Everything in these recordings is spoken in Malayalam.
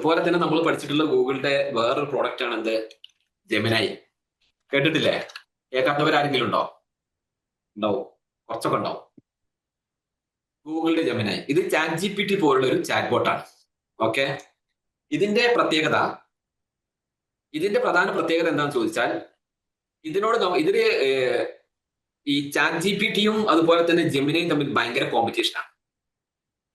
ഇതുപോലെ തന്നെ നമ്മൾ പഠിച്ചിട്ടുള്ള ഗൂഗിളിന്റെ വേറൊരു പ്രോഡക്റ്റ് ആണ് എന്ത്, ജെമിനായി. കേട്ടിട്ടില്ലേ? കേൾക്കാത്തവരാരെങ്കിലും ഉണ്ടോ? ഉണ്ടാവും, കുറച്ചൊക്കെ ഉണ്ടാവും. ഗൂഗിളിന്റെ ജെമിനായി ഇത് ചാറ്റ് GPT പോലുള്ള ഒരു ചാറ്റ് ബോട്ടാണ്. ഓക്കെ, ഇതിന്റെ പ്രത്യേകത, ഇതിന്റെ പ്രധാന പ്രത്യേകത എന്താണെന്ന് ചോദിച്ചാൽ, ഇതില് ഈ ചാറ്റ് GPTയും അതുപോലെ തന്നെ ജെമിനയും തമ്മിൽ ഭയങ്കര കോമ്പറ്റീഷനാണ്.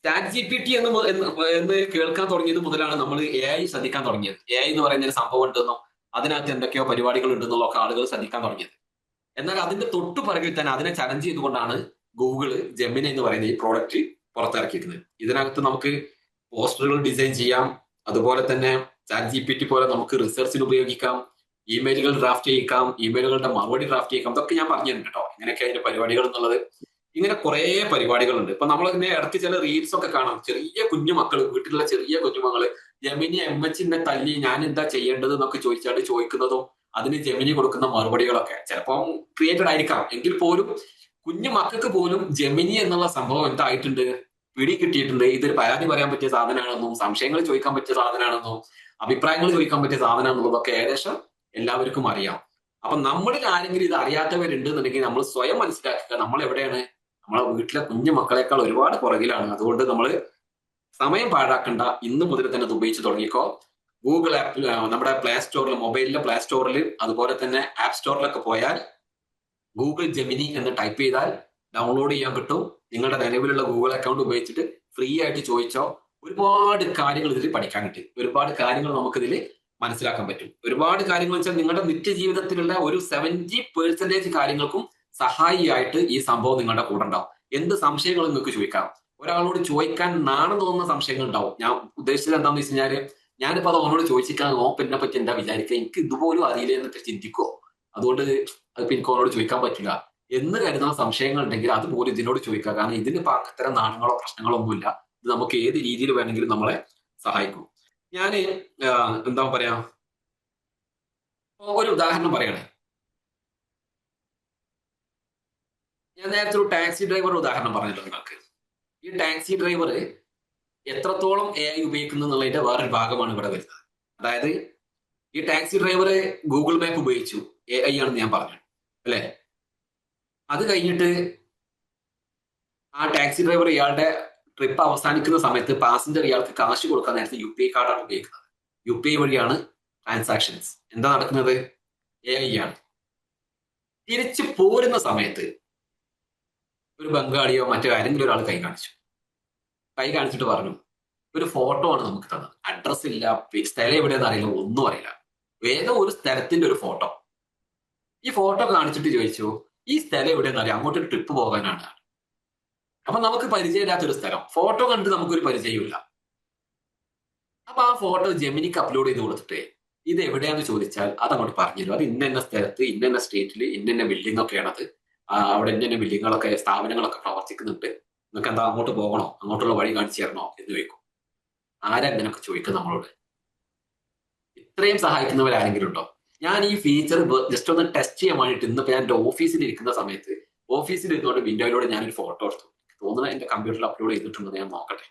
ചാറ്റ് GPT എന്ന് കേൾക്കാൻ തുടങ്ങിയത് മുതലാണ് നമ്മൾ AI ശ്രദ്ധിക്കാൻ തുടങ്ങിയത്. AI എന്ന് പറയുന്ന ഒരു സംഭവം ഉണ്ടെന്നും അതിനകത്ത് എന്തൊക്കെയോ പരിപാടികൾ ഉണ്ടെന്നുള്ളൊക്കെ ആളുകൾ ശ്രദ്ധിക്കാൻ തുടങ്ങിയത്. എന്നാൽ അതിന്റെ തൊട്ടു പിറകിൽ തന്നെ അതിനെ ചലഞ്ച് ചെയ്തുകൊണ്ടാണ് ഗൂഗിള് ജെമിനി എന്ന് പറയുന്ന ഈ പ്രോഡക്റ്റ് പുറത്തിറക്കിയിരിക്കുന്നത്. ഇതിനകത്ത് നമുക്ക് പോസ്റ്ററുകൾ ഡിസൈൻ ചെയ്യാം, അതുപോലെ തന്നെ ചാറ്റ് GPT പോലെ നമുക്ക് റിസർച്ചിന് ഉപയോഗിക്കാം, ഇമെയിലുകൾ ഡ്രാഫ്റ്റ് ചെയ്യിക്കാം, ഇമെയിലുകളുടെ മറുപടി ഡ്രാഫ്റ്റ് ചെയ്യിക്കാം. ഇതൊക്കെ ഞാൻ പറഞ്ഞിട്ടുണ്ട് കേട്ടോ, ഇങ്ങനെയൊക്കെ അതിന്റെ പരിപാടികൾ എന്നുള്ളത്. ഇങ്ങനെ കുറെ പരിപാടികളുണ്ട്. ഇപ്പൊ നമ്മളിങ്ങനെ ഇടയ്ക്ക് ചില റീൽസ് ഒക്കെ കാണാം, ചെറിയ കുഞ്ഞു മക്കൾ, വീട്ടിലുള്ള ചെറിയ കുഞ്ഞുമക്കള് ജെമിനി എന്നെ തല്ലി ഞാൻ എന്താ ചെയ്യേണ്ടത് എന്നൊക്കെ ചോദിക്കുന്നതും അതിന് ജെമിനി കൊടുക്കുന്ന മറുപടികളൊക്കെ ചിലപ്പം ക്രിയേറ്റഡ് ആയിരിക്കാം. എങ്കിൽ പോലും കുഞ്ഞു മക്കൾക്ക് പോലും ജെമിനി എന്നുള്ള സംഭവം എന്തായിട്ടുണ്ട്, പിടി കിട്ടിയിട്ടുണ്ട്. ഇതൊരു പരാതി പറയാൻ പറ്റിയ സാധനമാണെന്നും സംശയങ്ങൾ ചോദിക്കാൻ പറ്റിയ സാധനമാണെന്നും അഭിപ്രായങ്ങൾ ചോദിക്കാൻ പറ്റിയ സാധനമാണെന്നുള്ളതൊക്കെ ഏകദേശം എല്ലാവർക്കും അറിയാം. അപ്പൊ നമ്മളിൽ ആരെങ്കിലും ഇത് അറിയാത്തവരുണ്ട് എന്നുണ്ടെങ്കിൽ നമ്മൾ സ്വയം മനസ്സിലാക്കുക, നമ്മൾ എവിടെയാണ്, നമ്മളെ വീട്ടിലെ കുഞ്ഞു മക്കളെക്കാൾ ഒരുപാട് പുറകിലാണ്. അതുകൊണ്ട് നമ്മൾ സമയം പാഴാക്കണ്ട, ഇന്ന് മുതൽ തന്നെ ഇത് ഉപയോഗിച്ച് തുടങ്ങിക്കോ. ഗൂഗിൾ ആപ്പിൽ, നമ്മുടെ പ്ലേ സ്റ്റോറിൽ, മൊബൈലിലെ പ്ലേ സ്റ്റോറിൽ, അതുപോലെ തന്നെ ആപ്പ് സ്റ്റോറിലൊക്കെ പോയാൽ ഗൂഗിൾ ജെമിനി എന്ന് ടൈപ്പ് ചെയ്താൽ ഡൗൺലോഡ് ചെയ്യാൻ കിട്ടും. നിങ്ങളുടെ നിലവിലുള്ള ഗൂഗിൾ അക്കൗണ്ട് ഉപയോഗിച്ചിട്ട് ഫ്രീ ആയിട്ട് ചോദിച്ചോ. ഒരുപാട് കാര്യങ്ങൾ ഇതിൽ പഠിക്കാൻ കിട്ടും, ഒരുപാട് കാര്യങ്ങൾ നമുക്കിതിൽ മനസ്സിലാക്കാൻ പറ്റും. ഒരുപാട് കാര്യങ്ങൾ വെച്ചാൽ നിങ്ങളുടെ നിത്യജീവിതത്തിലുള്ള ഒരു 70% കാര്യങ്ങൾക്കും സഹായിയായിട്ട് ഈ സംഭവം നിങ്ങളുടെ കൂടെ ഉണ്ടാവും. എന്ത് സംശയങ്ങളും നിങ്ങൾക്ക് ചോദിക്കാം. ഒരാളോട് ചോദിക്കാൻ നാണം തോന്നുന്ന സംശയങ്ങൾ ഉണ്ടാവും. ഞാൻ ഉദ്ദേശിച്ചത് എന്താണെന്ന് വെച്ച് കഴിഞ്ഞാല്, ഞാനിപ്പോ അത് അവനോട് ചോദിച്ചിക്കാൻ എന്നെ പറ്റി എന്താ വിചാരിക്കുക, എനിക്ക് ഇതുപോലും അറിയില്ല എന്നിട്ട് ചിന്തിക്കോ, അതുകൊണ്ട് അതിപ്പോ എനിക്ക് അവനോട് ചോദിക്കാൻ പറ്റില്ല എന്ന് കരുതുന്ന സംശയങ്ങൾ ഉണ്ടെങ്കിൽ അതുപോലും ഇതിനോട് ചോദിക്കുക. കാരണം ഇതിന് ഇത്തരം നാണങ്ങളോ പ്രശ്നങ്ങളോ ഒന്നുമില്ല. ഇത് നമുക്ക് ഏത് രീതിയിൽ വേണമെങ്കിലും നമ്മളെ സഹായിക്കും. ഞാന് എന്താ പറയാ, ഒരു ഉദാഹരണം പറയണേ. ഞാൻ നേരത്തെ ഒരു ടാക്സി ഡ്രൈവർ ഉദാഹരണം പറഞ്ഞല്ലോ നിങ്ങൾക്ക്. ഈ ടാക്സി ഡ്രൈവർ എത്രത്തോളം AI ഉപയോഗിക്കുന്നു എന്നുള്ളതിന്റെ വേറൊരു ഭാഗമാണ് ഇവിടെ വരുന്നത്. അതായത് ഈ ടാക്സി ഡ്രൈവർ ഗൂഗിൾ മാപ്പ് ഉപയോഗിച്ചു, AI ആണെന്ന് ഞാൻ പറഞ്ഞു അല്ലെ. അത് കഴിഞ്ഞിട്ട് ആ ടാക്സി ഡ്രൈവർ ഇയാളുടെ ട്രിപ്പ് അവസാനിക്കുന്ന സമയത്ത് പാസഞ്ചർ ഇയാൾക്ക് കാശ് കൊടുക്കാൻ നേരത്തെ UPI കാർഡാണ് ഉപയോഗിക്കുന്നത്. UPI വഴിയാണ് ട്രാൻസാക്ഷൻസ്. എന്താ നടക്കുന്നത്? AI ആണ്. തിരിച്ചു പോരുന്ന സമയത്ത് ഒരു ബംഗാളിയോ മറ്റോ ആരെങ്കിലും ഒരാൾ കൈ കാണിച്ചിട്ട് പറഞ്ഞു, ഒരു ഫോട്ടോ ആണ് നമുക്ക് തന്നത്, അഡ്രസ് ഇല്ല, സ്ഥലം എവിടെയെന്ന് അറിയില്ല, ഒന്നും അറിയില്ല, ഏതോ ഒരു സ്ഥലത്തിന്റെ ഒരു ഫോട്ടോ. ഈ ഫോട്ടോ കാണിച്ചിട്ട് ചോദിച്ചു, ഈ സ്ഥലം എവിടെയെന്ന് അറിയാം, അങ്ങോട്ടൊരു ട്രിപ്പ് പോകാനാണ്. അപ്പൊ നമുക്ക് പരിചയമില്ലാത്തൊരു സ്ഥലം, ഫോട്ടോ കണ്ടിട്ട് നമുക്കൊരു പരിചയമില്ല. അപ്പൊ ആ ഫോട്ടോ ജെമിനിക്ക് അപ്ലോഡ് ചെയ്ത് കൊടുത്തിട്ട് ഇത് എവിടെയാന്ന് ചോദിച്ചാൽ അത് അങ്ങോട്ട് പറഞ്ഞിരുന്നു. അത് ഇന്ന സ്ഥലത്ത്, ഇന്ന സ്റ്റേറ്റിൽ, ഇന്ന ബിൽഡിംഗ് ഒക്കെയാണത്, അവിടെ ഇന്ന ബിൽഡിങ്ങുകളൊക്കെ, സ്ഥാപനങ്ങളൊക്കെ പ്രവർത്തിക്കുന്നുണ്ട്, നിങ്ങൾക്ക് എന്താ അങ്ങോട്ട് പോകണോ, അങ്ങോട്ടുള്ള വഴി കാണിച്ചു തരണോ എന്ന് ചോദിക്കും. ആരാ ഇതിനൊക്കെ ചോദിക്കും നമ്മളോട്? ഇത്രയും സഹായിക്കുന്നവരാരെങ്കിലും ഉണ്ടോ? ഞാൻ ഈ ഫീച്ചർ ജസ്റ്റ് ഒന്ന് ടെസ്റ്റ് ചെയ്യാൻ വേണ്ടിയിട്ട് ഇന്നിപ്പോ ഞാൻ എന്റെ ഓഫീസിൽ ഇരിക്കുന്ന സമയത്ത് ഓഫീസിൽ ഇരുന്നുകൊണ്ട് വിൻഡോയിലൂടെ ഞാനൊരു ഫോട്ടോ എടുത്തു. തോന്നുന്നത് എന്റെ കമ്പ്യൂട്ടറിൽ അപ്ലോഡ് ചെയ്തിട്ടുണ്ടെന്ന് ഞാൻ നോക്കട്ടെ.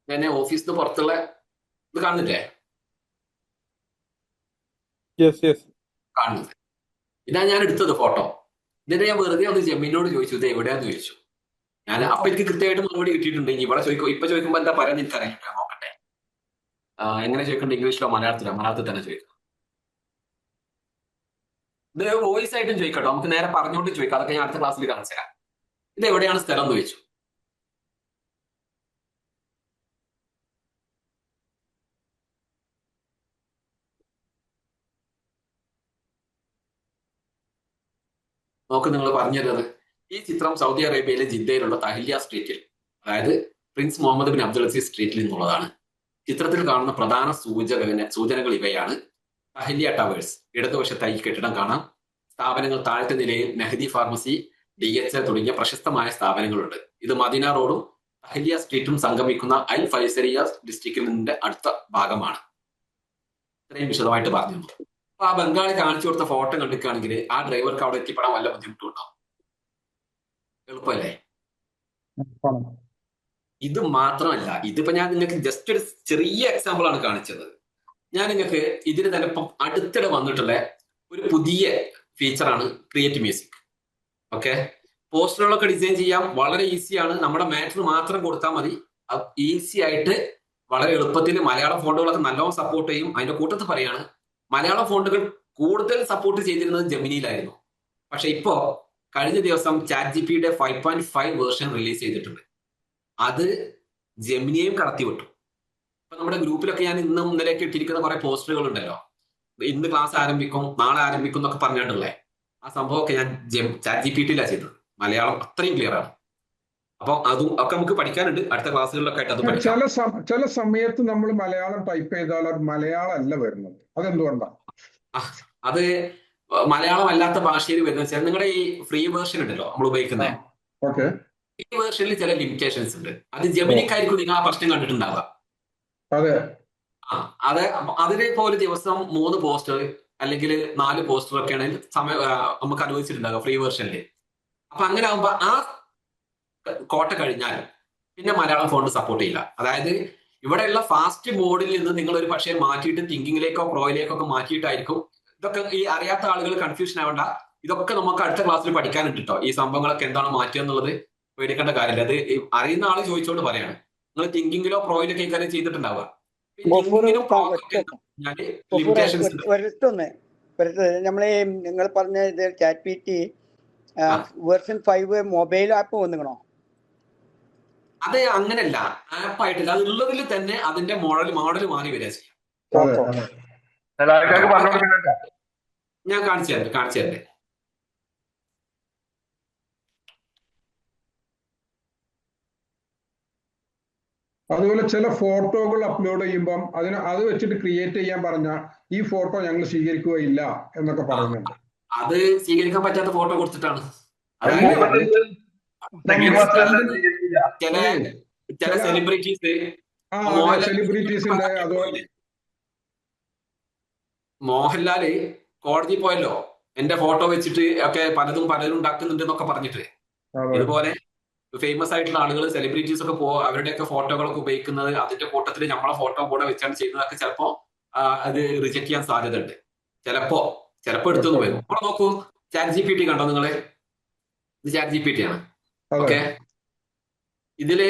ഞാൻ ഓഫീസിന് പുറത്തുള്ള ഇത് കാണുന്നില്ലേ? കാണുന്നത് ഇതാ ഞാൻ എടുത്തത് ഫോട്ടോ. ഇതിനെ ഞാൻ വെറുതെ ഒന്ന് ജെമിനോട് ചോദിച്ചു, ഇത് എവിടെയാന്ന് ചോദിച്ചു. ഞാൻ അപ്പൊ എനിക്ക് കൃത്യമായിട്ട് മറുപടി കിട്ടിയിട്ടുണ്ട്. ഇവിടെ ചോദിക്കുമ്പോ എന്താ പറയാൻ എനിക്കറിയാം, നോക്കട്ടെ. എങ്ങനെ ചോദിക്കണ്ട, ഇംഗ്ലീഷിലോ മലയാളത്തിലോ? മലയാളത്തിൽ തന്നെ ചോദിക്കണം. ഇത് വോയിസ് ആയിട്ടും ചോദിക്കട്ടോ, നമുക്ക് നേരെ പറഞ്ഞുകൊണ്ട് ചോദിക്കാം. അതൊക്കെ ഞാൻ അടുത്ത ക്ലാസ്സിൽ കാണിച്ചു തരാം. ഇത് എവിടെയാണ് സ്ഥലം എന്ന് ചോദിച്ചു. നോക്ക്, നിങ്ങൾ പറഞ്ഞു തരുന്നത് ഈ ചിത്രം സൗദി അറേബ്യയിലെ ജിദ്ദയിലുള്ള തഹില്യ സ്ട്രീറ്റിൽ, അതായത് prince Muhammad bin Abdul Aziz സ്ട്രീറ്റിൽ നിന്നുള്ളതാണ്. ചിത്രത്തിൽ കാണുന്ന പ്രധാന സൂചനകൾ ഇവയാണ്. അഹല്യ ടവേഴ്സ് ഇടതുവശത്തായി കെട്ടിടം കാണാം. സ്ഥാപനങ്ങൾ താഴത്തെ നിലയിൽ നെഹദി ഫാർമസി, DHL തുടങ്ങിയ പ്രശസ്തമായ സ്ഥാപനങ്ങളുണ്ട്. ഇത് മദീന റോഡും അഹല്യ സ്ട്രീറ്റും സംഗമിക്കുന്ന അൽ ഫൈസരിയ ഡിസ്ട്രിക്റ്റിന്റെ അടുത്ത ഭാഗമാണ്. ഇത്രയും വിശദമായിട്ട് പറഞ്ഞു. അപ്പൊ ആ ബംഗാളി കാണിച്ചു കൊടുത്ത ഫോട്ടോ കണ്ടിക്കുകയാണെങ്കിൽ ആ ഡ്രൈവർക്ക് അവിടെ എത്തിപ്പെടാൻ വല്ല ബുദ്ധിമുട്ടുണ്ടാവും. എളുപ്പമല്ലേ? ഇത് മാത്രമല്ല, ഇതിപ്പോ ഞാൻ നിങ്ങൾക്ക് ജസ്റ്റ് ഒരു ചെറിയ എക്സാമ്പിൾ ആണ് കാണിച്ചത്. ഞാൻ നിങ്ങൾക്ക് ഇതിന് തന്നെ ഇപ്പം അടുത്തിടെ വന്നിട്ടുള്ള ഒരു പുതിയ ഫീച്ചറാണ് ക്രിയേറ്റ് മ്യൂസിക്. ഓക്കെ, പോസ്റ്ററുകളൊക്കെ ഡിസൈൻ ചെയ്യാം, വളരെ ഈസിയാണ്. നമ്മുടെ മാറ്റർ മാത്രം കൊടുത്താൽ മതി. ഈസി ആയിട്ട് വളരെ എളുപ്പത്തിൽ മലയാളം ഫോണ്ടുകളൊക്കെ നല്ലോണം സപ്പോർട്ട് ചെയ്യും. അതിന്റെ കൂട്ടത്തിൽ പറയാണ്, മലയാളം ഫോണ്ടുകൾ കൂടുതൽ സപ്പോർട്ട് ചെയ്തിരുന്നത് ജെമിനിയിലായിരുന്നു. പക്ഷെ ഇപ്പോ കഴിഞ്ഞ ദിവസം ChatGPT 5.5 വേർഷൻ റിലീസ് ചെയ്തിട്ടുണ്ട്. അത് ജെമിനിയെയും കടത്തി വിട്ടു. ഇപ്പൊ നമ്മുടെ ഗ്രൂപ്പിലൊക്കെ ഞാൻ ഇന്നും ഇന്നലെയൊക്കെ ഇട്ടിരിക്കുന്ന കുറെ പോസ്റ്ററുകൾ ഉണ്ടല്ലോ, ഇന്ന് ക്ലാസ് ആരംഭിക്കും, നാളെ ആരംഭിക്കും എന്നൊക്കെ പറഞ്ഞിട്ടുള്ളേ. ആ സംഭവമൊക്കെ ഞാൻ ChatGPT-യിലാണ് ചെയ്തത്. മലയാളം അത്രയും ക്ലിയർ ആണ്. അപ്പൊ അതും ഒക്കെ നമുക്ക് പഠിക്കാനുണ്ട്. അടുത്ത ക്ലാസ്സുകളിലൊക്കെ ആയിട്ട് അത് പഠിക്കാം. ചില സമയത്ത് നമ്മൾ മലയാളം ടൈപ്പ് ചെയ്താൽ അത് മലയാളം അല്ല വരുന്നത്. അതെന്തുകൊണ്ടാണ്? അത് മലയാളം അല്ലാത്ത ഭാഷയിൽ വരുന്ന വെച്ചാൽ നിങ്ങളുടെ ഈ ഫ്രീ വേർഷൻ ഉണ്ടല്ലോ നമ്മൾ ഉപയോഗിക്കുന്നത്, ഈ വേർഷനിൽ ചില ലിമിറ്റേഷൻസ് ഉണ്ട്. അത് ജെമിനിക്കായിരിക്കും നിങ്ങൾ ആ പ്രശ്നം കണ്ടിട്ടുണ്ടാവുക. അതിന് ഇപ്പോൾ ഒരു ദിവസം 3 പോസ്റ്റർ അല്ലെങ്കിൽ 4 പോസ്റ്റർ ഒക്കെയാണ് നമുക്ക് അനുവദിച്ചിട്ടുണ്ടാവുക ഫ്രീ വേർഷനിൽ. അപ്പൊ അങ്ങനെ ആകുമ്പോ ആ കോട്ട കഴിഞ്ഞാൽ പിന്നെ മലയാളം ഫോണ്ട് സപ്പോർട്ട് ചെയ്യില്ല. അതായത് ഇവിടെയുള്ള ഫാസ്റ്റ് മോഡിൽ നിന്ന് നിങ്ങൾ ഒരു പക്ഷേ മാറ്റിയിട്ട് തിങ്കിങ്ങിലേക്കോ പ്രോയിലേക്കോ ഒക്കെ മാറ്റിയിട്ടായിരിക്കും. ഇതൊക്കെ ഈ അറിയാത്ത ആളുകൾ കൺഫ്യൂഷൻ ആവണ്ട. ഇതൊക്കെ നമുക്ക് അടുത്ത ക്ലാസ്സിൽ പഠിക്കാനുണ്ട് കേട്ടോ. ഈ സംഭവങ്ങളൊക്കെ എന്താണ് മാറ്റുക എന്നുള്ളത് പേടിക്കേണ്ട കാര്യമില്ല. അത് അറിയുന്ന ആള് ചോദിച്ചോണ്ട് പറയാണ്. നിങ്ങൾ തിങ്കിങ്ങിലോ പ്രോയിലൊക്കെ ഇക്കാര്യം ചെയ്തിട്ടുണ്ടാവുക. നമ്മളെ നിങ്ങൾ പറഞ്ഞ ഇത് ChatGPT വേർഷൻ 5 മൊബൈൽ ആപ്പ് വന്നിക്കണോ? അത് അങ്ങനല്ല, ആപ്പായിട്ടില്ല. അത് ഉള്ളതിൽ തന്നെ അതിന്റെ മോഡൽ മാറി വരിക ചെയ്യാം. ഞാൻ കാണിച്ചു തരട്ടെ. അതുപോലെ ചില ഫോട്ടോകൾ അപ്ലോഡ് ചെയ്യുമ്പം അത് വെച്ചിട്ട് ക്രിയേറ്റ് ചെയ്യാൻ പറഞ്ഞാൽ ഈ ഫോട്ടോ ഞങ്ങൾ സ്വീകരിക്കുകയില്ല എന്നൊക്കെ പറയുന്നുണ്ട്. അത് സ്വീകരിക്കാൻ പറ്റാത്ത ഫോട്ടോ കൊടുത്തിട്ടാണ്. ചില സെലിബ്രിറ്റീസിന്റെ അതുപോലെ മോഹൻലാല് കോടതി പോയല്ലോ, എന്റെ ഫോട്ടോ വെച്ചിട്ട് ഒക്കെ പലരും ഉണ്ടാക്കുന്നുണ്ട് എന്നൊക്കെ പറഞ്ഞിട്ട്. ഇതുപോലെ ഫേമസ് ആയിട്ടുള്ള ആളുകൾ, സെലിബ്രിറ്റീസ് ഒക്കെ അവരുടെയൊക്കെ ഫോട്ടോകളൊക്കെ ഉപയോഗിക്കുന്നത് അതിന്റെ കൂട്ടത്തിൽ നമ്മളെ ഫോട്ടോ കൂടെ വെച്ചാണ് ചെയ്യുന്നതൊക്കെ ചിലപ്പോ അത് റിജക്ട് ചെയ്യാൻ സാധ്യത ഉണ്ട്. ചിലപ്പോ എടുത്തു വരും. അപ്പോൾ നോക്കൂ, ChatGPT കണ്ടോ നിങ്ങള്? ഇത് ChatGPT ആണ്. ഓക്കെ, ഇതില്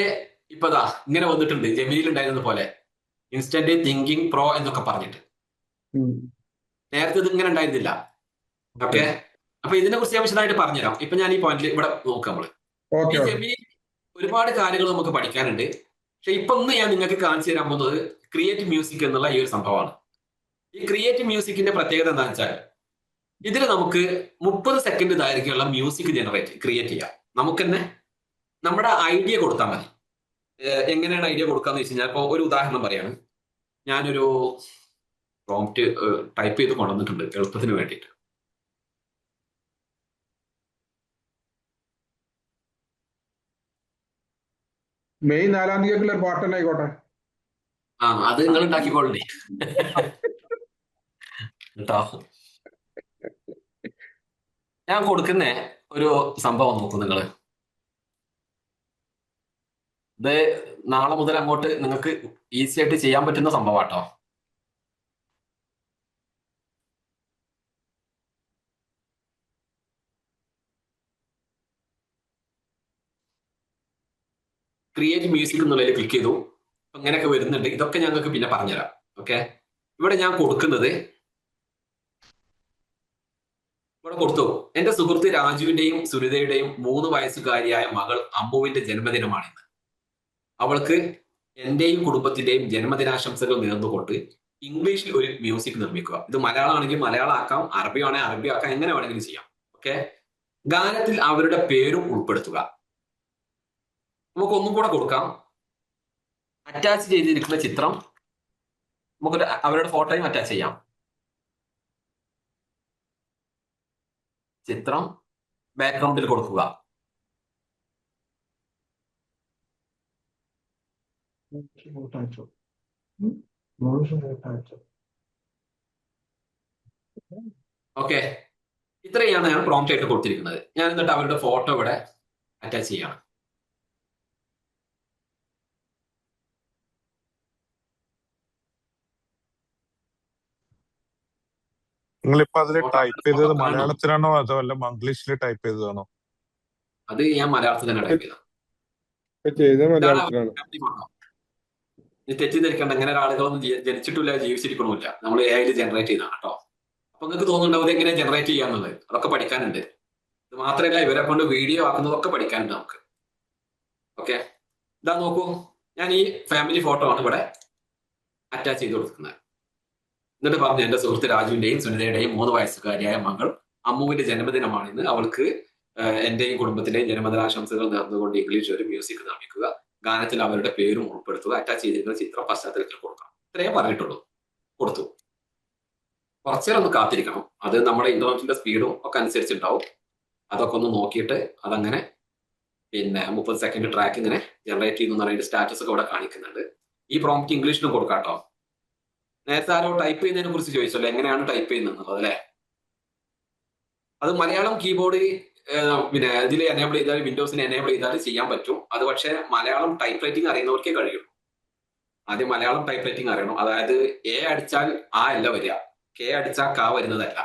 ഇപ്പതാ ഇങ്ങനെ വന്നിട്ടുണ്ട്. ജെമിനിയിൽ ഉണ്ടായിരുന്നത് പോലെ ഇൻസ്റ്റന്റ് തിങ്കിങ് പ്രോ എന്നൊക്കെ പറഞ്ഞിട്ട്. നേരത്തെ ഇത് ഇങ്ങനെ ഉണ്ടായിരുന്നില്ല. ഓക്കെ, അപ്പൊ ഇതിനെ കുറിച്ച് ഞാൻ വിശദമായിട്ട് പറഞ്ഞുതരാം. ഇപ്പൊ ഞാൻ ഈ പോയിന്റിൽ ഇവിടെ നോക്കാം. നമ്മള് ഈ ജെമിനി ഒരുപാട് കാര്യങ്ങൾ നമുക്ക് പഠിക്കാനുണ്ട്. പക്ഷെ ഇപ്പൊ ഒന്ന് ഞാൻ നിങ്ങൾക്ക് കാണിച്ചു തരാൻ പോകുന്നത് ക്രിയേറ്റ് മ്യൂസിക് എന്നുള്ള ഈ ഒരു സംഭവമാണ്. ഈ ക്രിയേറ്റ് മ്യൂസിക്കിന്റെ പ്രത്യേകത എന്താണെന്ന് വെച്ചാൽ ഇതിൽ നമുക്ക് 30 സെക്കൻഡ് ദൈർഘ്യമുള്ള മ്യൂസിക് ക്രിയേറ്റ് ചെയ്യാം. നമുക്ക് തന്നെ നമ്മുടെ ഐഡിയ കൊടുത്താൽ മതി. എങ്ങനെയാണ് ഐഡിയ കൊടുക്കാന്ന് വെച്ച് കഴിഞ്ഞാൽ, ഇപ്പൊ ഒരു ഉദാഹരണം പറയാണ്. ഞാനൊരു പ്രോംപ്റ്റ് ടൈപ്പ് ചെയ്ത് കൊണ്ടുവന്നിട്ടുണ്ട് എളുപ്പത്തിന് വേണ്ടിയിട്ട്. മെയ് 4-ാം തീയതിക്കുള്ള ഒരു പാട്ട് തന്നെ ആയിക്കോട്ടെ. അത് നിങ്ങൾ ഉണ്ടാക്കിക്കോളേ കേട്ടോ. ഞാൻ കൊടുക്കുന്ന ഒരു സംഭവം നോക്കൂ നിങ്ങള്. ഇത് നാളെ മുതൽ അങ്ങോട്ട് നിങ്ങൾക്ക് ഈസി ആയിട്ട് ചെയ്യാൻ പറ്റുന്ന സംഭവം കേട്ടോ. ക്രിയേറ്റ് മ്യൂസിക് എന്നുള്ളതിൽ ക്ലിക്ക് ചെയ്തു. ഇങ്ങനെയൊക്കെ വരുന്നുണ്ട്. ഇതൊക്കെ ഞങ്ങൾക്ക് പിന്നെ പറഞ്ഞുതരാം. ഓക്കെ, ഇവിടെ ഞാൻ കൊടുക്കുന്നത്, ഇവിടെ കൊടുത്തു, എന്റെ സുഹൃത്ത് രാജുവിന്റെയും സുനിതയുടെയും 3 വയസ്സുകാരിയായ മകൾ അമ്മുവിന്റെ ജന്മദിനമാണിന്ന്. അവൾക്ക് എന്റെയും കുടുംബത്തിന്റെയും ജന്മദിനാശംസകൾ നേർന്നുകൊണ്ട് ഇംഗ്ലീഷിൽ ഒരു മ്യൂസിക് നിർമ്മിക്കുക. ഇത് മലയാളം ആണെങ്കിൽ മലയാളം ആക്കാം, അറബി ആണെങ്കിൽ അറബി ആക്കാം, എങ്ങനെ വേണമെങ്കിലും ചെയ്യാം. ഓക്കെ, ഗാനത്തിൽ അവരുടെ പേരും ഉൾപ്പെടുത്തുക. നമുക്ക് ഒന്നും കൂടെ കൊടുക്കാം. അറ്റാച്ച് ചെയ്തിരിക്കുന്ന ചിത്രം നമുക്ക് അവരുടെ ഫോട്ടോയും അറ്റാച്ച് ചെയ്യാം. ചിത്രം ബാക്ക്ഗ്രൗണ്ടിൽ കൊടുക്കുക. ഓക്കെ, ഇത്രയാണ് ഞാൻ പ്രോംപ്റ്റ് ആയിട്ട് കൊടുത്തിരിക്കുന്നത്. ഞാൻ എന്നിട്ട് അവരുടെ ഫോട്ടോ ഇവിടെ അറ്റാച്ച് ചെയ്യണം. നിങ്ങളിപ്പോ അതിൽ ഫോട്ടോ ടൈപ്പ് ചെയ്തത് കാണണം. മലയാളത്തിലാണോ അതോ അല്ല മംഗ്ലീഷിൽ ടൈപ്പ് ചെയ്തതാണോ? അത് ഞാൻ മലയാളത്തിൽ തന്നെ ടൈപ്പ് ചെയ്തത്. ചെയ്ത ഇതാണ് മലയാളത്തിലാണ്. family photo. ഇത് തെറ്റിദ്ധരിക്കേണ്ട, ഇങ്ങനെ ഒരാളുകളൊന്നും ജനിച്ചിട്ടില്ല, ജീവിച്ചിരിക്കണമില്ല. നമ്മൾ AI ജനറേറ്റ് ചെയ്താണ് കേട്ടോ. അപ്പൊ നിങ്ങൾക്ക് തോന്നുന്നുണ്ടാവും ഇത് എങ്ങനെ ജനറേറ്റ് ചെയ്യാന്നുള്ളത്. അതൊക്കെ പഠിക്കാനുണ്ട്. ഇത് മാത്രമല്ല, ഇവരെ കൊണ്ട് വീഡിയോ ആക്കുന്നതൊക്കെ പഠിക്കാനുണ്ട് നമുക്ക്. ഓക്കെ, ഇതാ നോക്കൂ, ഞാൻ ഈ ഫാമിലി ഫോട്ടോ ആണ് ഇവിടെ അറ്റാച്ച് ചെയ്ത് കൊടുക്കുന്നത്. എന്നിട്ട് പറഞ്ഞു, എന്റെ സുഹൃത്ത് രാജുവിന്റെയും സുനിതയുടെയും 3 വയസ്സുകാരിയായ മകൾ അമ്മുവിന്റെ ജന്മദിനമാണിന്ന്. അവൾക്ക് എന്റെയും കുടുംബത്തിന്റെയും ജന്മദിനാശംസകൾ നേർന്നുകൊണ്ട് ഇംഗ്ലീഷ് ഒരു മ്യൂസിക് നിർമ്മിക്കുക. ഗാനത്തിൽ അവരുടെ പേരും ഉൾപ്പെടുത്തുക. അറ്റാച്ച് ചെയ്തിരിക്കുന്ന ചിത്രം പശ്ചാത്തലത്തിൽ കൊടുക്കണം. ഇത്രയും പറഞ്ഞിട്ടുള്ളൂ. കൊടുത്തു. കുറച്ചേരം ഒന്ന് കാത്തിരിക്കണം. അത് നമ്മുടെ ഇന്റർനെറ്റിന്റെ സ്പീഡും ഒക്കെ അനുസരിച്ചുണ്ടാവും. അതൊക്കെ ഒന്ന് നോക്കിയിട്ട് അതങ്ങനെ പിന്നെ 30 സെക്കൻഡ് ട്രാക്ക് ഇങ്ങനെ ജനറേറ്റ് ചെയ്യുന്ന അതിന്റെ സ്റ്റാറ്റസ് ഒക്കെ ഇവിടെ കാണിക്കുന്നുണ്ട്. ഈ പ്രോംപ്റ്റ് ഇംഗ്ലീഷിലും കൊടുക്കാം കേട്ടോ. നേരത്തെ ആരോ ടൈപ്പ് ചെയ്യുന്നതിനെ കുറിച്ച് ചോദിച്ചല്ലോ, എങ്ങനെയാണ് ടൈപ്പ് ചെയ്യുന്നത് അല്ലെ? അത് മലയാളം കീബോർഡ് പിന്നെ ഇതിൽ എനേബിൾ ചെയ്താൽ, വിൻഡോസിന് എനേബിൾ ചെയ്താൽ ചെയ്യാൻ പറ്റും. അത് പക്ഷേ മലയാളം ടൈപ്പ് റൈറ്റിംഗ് അറിയുന്നവർക്കേ കഴിയുള്ളൂ. ആദ്യം മലയാളം ടൈപ്പ് റൈറ്റിംഗ് അറിയണം. അതായത് എ അടിച്ചാൽ ആ അല്ല വരിക, കെ അടിച്ചാൽ ക വരുന്നതല്ല.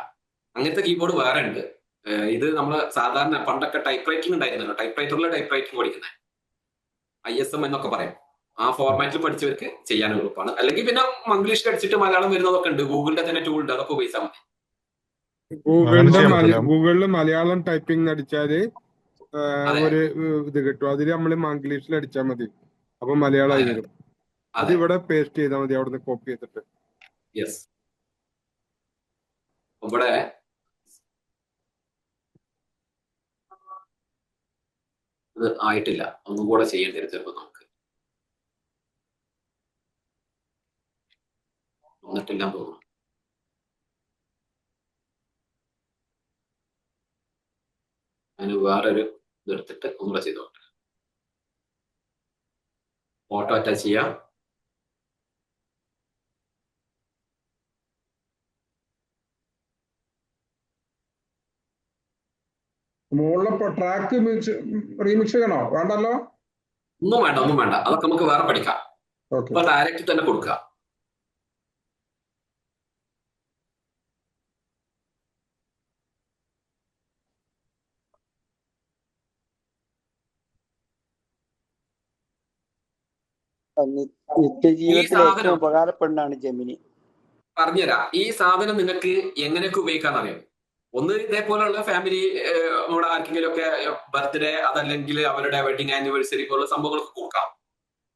അങ്ങനത്തെ കീബോർഡ് വേറെ ഉണ്ട്. ഇത് നമ്മൾ സാധാരണ പണ്ടൊക്കെ ടൈപ്പ് റൈറ്റിംഗ് ഉണ്ടായിരുന്നല്ലോ, ടൈപ്പ് റൈറ്ററിലെ ടൈപ്പ് റൈറ്റിംഗ് പഠിക്കുന്നത് ISM എന്നൊക്കെ പറയും. ആ ഫോർമാറ്റിൽ പഠിച്ചവർക്ക് ചെയ്യാൻ എളുപ്പമാണ്. അല്ലെങ്കിൽ പിന്നെ മംഗ്ലീഷിൽ അടിച്ചിട്ട് മലയാളം വരുന്നതൊക്കെ ഉണ്ട്. ഗൂഗിളിന്റെ തന്നെ ടൂൾ ഉണ്ട്, അതൊക്കെ ഉപയോഗിച്ചാൽ മതി. ഗൂഗിളിൽ മലയാളം ടൈപ്പിംഗ് അടിച്ചാല് അതെ. ഒരു ഇത് കിട്ടും. അതിൽ നമ്മൾ മംഗ്ലീഷിൽ അടിച്ചാൽ മതി, അപ്പൊ മലയാളമായി വരും. അത് ഇവിടെ പേസ്റ്റ് ചെയ്താൽ മതി, അവിടുന്ന് കോപ്പി ചെയ്തിട്ട്. യെസ്, ഇവിടെ ഇത് ആയിട്ടില്ല, ഒന്നും കൂടെ ചെയ്യേണ്ടി വരും ചിലപ്പോൾ. നമുക്ക് വന്നിട്ടില്ല തോന്നുന്നു. അതിന് വേറൊരു ഇതെടുത്തിട്ട് ഒന്നുകൂടെ ചെയ്തോട്ടെ. ഫോട്ടോ അറ്റാച്ച് ചെയ്യാം. മുകളിലെ ട്രാക്ക് റീമിക്സ് ചെയ്യണോ? വേണ്ടല്ലോ. ഒന്നും വേണ്ട, അതൊക്കെ നമുക്ക് വേറെ പഠിക്കാം. ഇപ്പൊ ഡയറക്റ്റ് തന്നെ കൊടുക്കുക. നിത്യജീവിതത്തിൽ ഏറ്റവും ഉപകാരപ്പെടുന്നതാണ് ജെമിനി. പറഞ്ഞുതരാം. ഈ സാധനം നിങ്ങൾക്ക് എങ്ങനെയൊക്കെ ഉപയോഗിക്കാന്ന് അറിയാം. ഒന്ന്, ഇതേപോലെയുള്ള ഫാമിലി നമ്മുടെ ആർക്കെങ്കിലും ഒക്കെ ബർത്ത്ഡേ, അതല്ലെങ്കിൽ അവരുടെ വെഡിങ് ആനിവേഴ്സറി പോലുള്ള സംഭവങ്ങളൊക്കെ കൊടുക്കാം.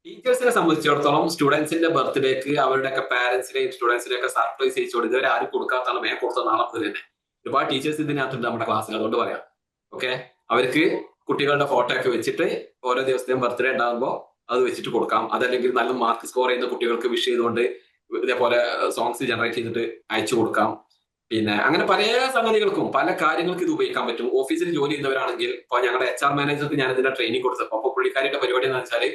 ടീച്ചേഴ്സിനെ സംബന്ധിച്ചിടത്തോളം സ്റ്റുഡൻസിന്റെ ബർത്ത്ഡേക്ക് അവരുടെയൊക്കെ പാരന്റ്സിനെയും സ്റ്റുഡൻസിനെയും ഒക്കെ സർപ്രൈസ് ചെയ്യിച്ചോണ്ട് ഇതുവരെ ആരും കൊടുക്കാത്താണ് മേ കൊടുത്ത നാളെ മുതൽ തന്നെ. ഒരുപാട് ടീച്ചേഴ്സ് ഇതിനകത്തുണ്ട് നമ്മുടെ ക്ലാസ്സിൽ, അതുകൊണ്ട് പറയാം. ഓക്കെ, അവർക്ക് കുട്ടികളുടെ ഫോട്ടോ ഒക്കെ വെച്ചിട്ട് ഓരോ ദിവസത്തെയും ബർത്ത്ഡേ ഉണ്ടാകുമ്പോൾ അത് വെച്ചിട്ട് കൊടുക്കാം. അതല്ലെങ്കിൽ നല്ല മാർക്ക് സ്കോർ ചെയ്യുന്ന കുട്ടികൾക്ക് വിഷ് ചെയ്തുകൊണ്ട് ഇതേപോലെ സോങ്സ് ജനറേറ്റ് ചെയ്തിട്ട് അയച്ചു കൊടുക്കാം. പിന്നെ അങ്ങനെ പല സംഗതികൾക്കും പല കാര്യങ്ങൾക്കും ഇത് ഉപയോഗിക്കാൻ പറ്റും. ഓഫീസിൽ ജോലി ചെയ്യുന്നവരാണെങ്കിൽ, ഇപ്പൊ ഞങ്ങളുടെ HR മാനേജർക്ക് ഞാൻ ഇതിന്റെ ട്രെയിനിങ് കൊടുത്തപ്പോൾ അപ്പൊ പുള്ളിക്കാരുടെ പരിപാടി എന്ന് വെച്ചാല്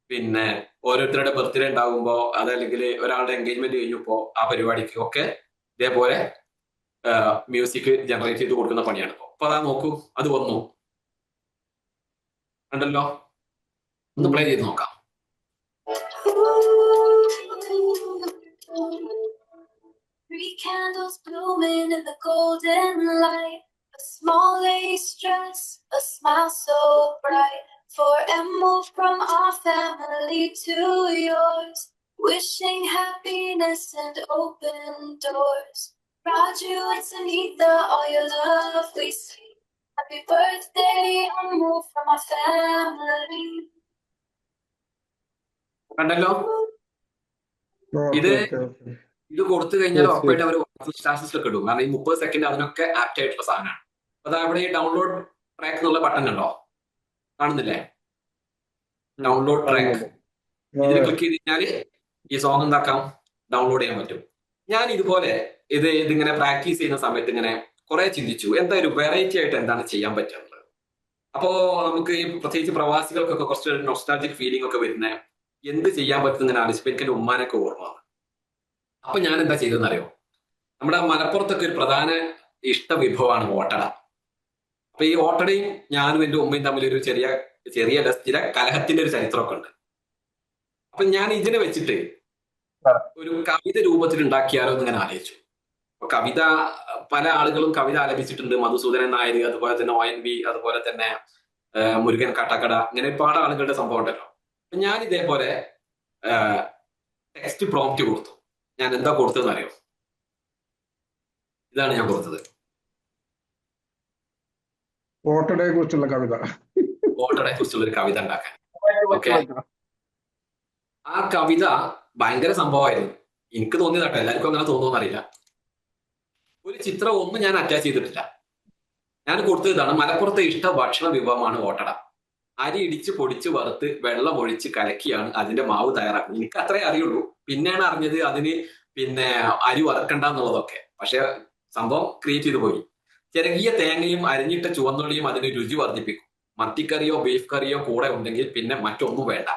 പിന്നെ ഓരോരുത്തരുടെ ബർത്ത്ഡേ ഉണ്ടാകുമ്പോ, അതല്ലെങ്കിൽ ഒരാളുടെ എൻഗേജ്മെന്റ് കഴിഞ്ഞപ്പോ ആ പരിപാടിക്ക് ഒക്കെ ഇതേപോലെ മ്യൂസിക് ജനറേറ്റ് ചെയ്ത് കൊടുക്കുന്ന പണിയാണ്. അപ്പൊ അതാ നോക്കൂ, അത് വന്നു ഉണ്ടല്ലോ. ഒന്ന് പ്ലേ ചെയ്ത് നോക്കാം. Three candles blooming in the golden light. A small lace dress, a smile so bright. For and move from our family to yours. Wishing happiness and open doors. Raju and Sunita, all your love we see. Happy birthday, and move from our family. കണ്ടല്ലോ. ഇത് കൊടുത്തു കഴിഞ്ഞാൽ ഉറപ്പായിട്ട് അവർ സ്റ്റാറ്റസ് ഒക്കെ ഇടും. കാരണം ഈ 30 സെക്കൻഡ് അതിനൊക്കെ ആപ്റ്റ് ആയിട്ടുള്ള സാധനമാണ്. അപ്പൊ അവിടെ ഈ ഡൗൺലോഡ് ട്രാക്ക് എന്നുള്ള ബട്ടൺ ഉണ്ടോ, കാണുന്നില്ലേ? ഡൗൺലോഡ് ട്രാക്ക്, ഇതിൽ ക്ലിക്ക് ചെയ്ത് കഴിഞ്ഞാൽ ഈ സോങ് എന്താക്കാം, ഡൗൺലോഡ് ചെയ്യാൻ പറ്റും. ഞാൻ ഇതുപോലെ ഇതിങ്ങനെ പ്രാക്ടീസ് ചെയ്യുന്ന സമയത്ത് ഇങ്ങനെ കുറെ ചിന്തിച്ചു എന്താ ഒരു വെറൈറ്റി ആയിട്ട് എന്താണ് ചെയ്യാൻ പറ്റുന്നത്. അപ്പോ നമുക്ക് ഈ പ്രത്യേകിച്ച് പ്രവാസികൾക്കൊക്കെ കുറച്ച് നൊസ്റ്റാൾജിക് ഫീലിംഗ് ഒക്കെ വരുന്ന എന്ത് ചെയ്യാൻ പറ്റുന്ന ഇങ്ങനെ ആലോചിച്ചപ്പോൾ എനിക്ക് എൻ്റെ ഉമ്മാനൊക്കെ ഓർമ്മ വന്നു. അപ്പൊ ഞാൻ എന്താ ചെയ്തെന്നറിയോ, നമ്മുടെ മലപ്പുറത്തൊക്കെ ഒരു പ്രധാന ഇഷ്ട വിഭവമാണ് ഓട്ടട. അപ്പൊ ഈ ഓട്ടടയും ഞാനും എൻ്റെ ഉമ്മയും തമ്മിൽ ഒരു ചെറിയ ചെറിയ ചില കലഹത്തിന്റെ ഒരു ചരിത്രമൊക്കെ ഉണ്ട്. അപ്പൊ ഞാൻ ഇതിനെ വെച്ചിട്ട് ഒരു കവിത രൂപത്തിൽ ഉണ്ടാക്കിയാലോ എന്ന് ഇങ്ങനെ ആലോചിച്ചു. അപ്പൊ കവിത പല ആളുകളും കവിത ആലപിച്ചിട്ടുണ്ട്. മധുസൂദനൻ നായർ, അതുപോലെ തന്നെ ONV, അതുപോലെ തന്നെ മുരുകൻ കാട്ടാക്കട, ഇങ്ങനെ ഒരുപാട് ആളുകളുടെ സംഭവം ഉണ്ടല്ലോ. അപ്പൊ ഞാൻ ഇതേപോലെ ടെക്സ്റ്റ് പ്രോംപ്റ്റ് കൊടുത്തു. ഞാൻ എന്താ കൊടുത്തതെന്ന് അറിയോ? ഇതാണ് ഞാൻ കൊടുത്തത്. ഓട്ടടയെ കുറിച്ചുള്ള കവിത. ഓട്ടടയെ കുറിച്ചുള്ള ഒരു കവിത ഉണ്ടാക്കാൻ. ഓക്കെ, ആ കവിത ഭയങ്കര സംഭവമായിരുന്നു. എനിക്ക് തോന്നിയതാട്ടോ, എല്ലാവർക്കും അങ്ങനെ തോന്നുമെന്ന് അറിയില്ല. ഒരു ചിത്രം ഒന്നും ഞാൻ അറ്റാച്ച് ചെയ്തിട്ടില്ല. ഞാൻ കൊടുത്തത് ഇതാണ്: മലപ്പുറത്തെ ഇഷ്ട ഭക്ഷണ വിഭവമാണ് ഓട്ടട. അരി ഇടിച്ച് പൊടിച്ച് വറുത്ത് വെള്ളം ഒഴിച്ച് കലക്കിയാണ് അതിന്റെ മാവ് തയ്യാറാക്കുന്നത്. എനിക്ക് അത്രേ അറിയുള്ളൂ. പിന്നെയാണ് അറിഞ്ഞത് അതിന് പിന്നെ അരി വറക്കണ്ട എന്നുള്ളതൊക്കെ. പക്ഷെ സംഭവം ക്രിയേറ്റ് ചെയ്തു പോയി. ചിരകിയ തേങ്ങയും അരിഞ്ഞിട്ട ചുവന്നുള്ളിയും അതിന് രുചി വർദ്ധിപ്പിക്കും. മത്തിക്കറിയോ ബീഫ് കറിയോ കൂടെ ഉണ്ടെങ്കിൽ പിന്നെ മറ്റൊന്നും വേണ്ട.